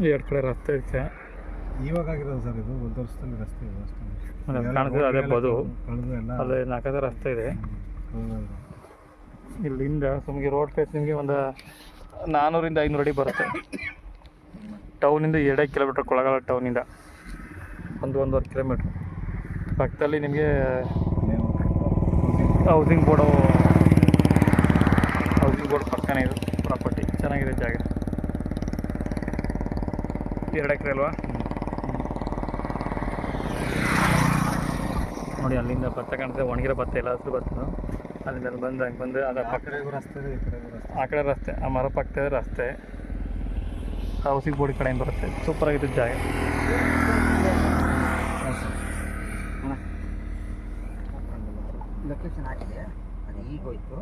ಎರಡು ಕಡೆ ರಸ್ತೆ ಐತೆ. ಇವಾಗ ಆಗಿರೋದು ಸರ್ ಇದು, ಒಂದು ವರ್ಷದಲ್ಲಿ ರಸ್ತೆ ಇದೆ ಅಷ್ಟೇ. ಕಾಣಿಸ್ತದೆ ಅದೇ ಬದು, ಕಳೆದು ಎಲ್ಲ ಅದೇ ನಾಲ್ಕೈದು ರಸ್ತೆ ಇದೆ. ಇಲ್ಲಿಂದ ಸುಮಗೆ ರೋಡ್ ಫೇಸ್ ನಿಮಗೆ ಒಂದು 400 500 ಅಡಿ ಬರುತ್ತೆ. ಟೌನಿಂದ 2 ಕಿಲೋಮೀಟ್ರ್, ಕೊಳ್ಳೇಗಾಲ ಟೌನಿಂದ 1-1.5 ಕಿಲೋಮೀಟ್ರ್. ಪಕ್ಕದಲ್ಲಿ ನಿಮಗೆ ಹೌಸಿಂಗ್ ಬೋರ್ಡ್ ಪಕ್ಕನೇ ಇದು ಪ್ರಾಪರ್ಟಿ. ಚೆನ್ನಾಗಿದೆ ಜಾಗ. 2 ಎಕರೆ ಅಲ್ವಾ? ನೋಡಿ ಅಲ್ಲಿಂದ ಭತ್ತ ಕಾಣ್ತದೆ, ಒಣಗಿರೋ ಭತ್ತ ಎಲ್ಲ ಹಸಿರು ಭತ್ತ. ಅಲ್ಲಿಂದ ಬಂದು ಹಂಗೆ ಬಂದು ಅದು ಆ ಕಡೆ ರಸ್ತೆ, ಆ ಮರ ಪಕ್ಕದ ರಸ್ತೆ, ಹೌಸಿಂಗ್ ಬೋರ್ಡ್ ಕಡೆಯಿಂದ ಬರುತ್ತೆ. ಸೂಪರಾಗಿದ್ದು ಜಾಗ. ಲೊಕೇಶನ್ ಹಾಕಿದೆ, ಅದು ಈಗ ಹೋಯ್ತು.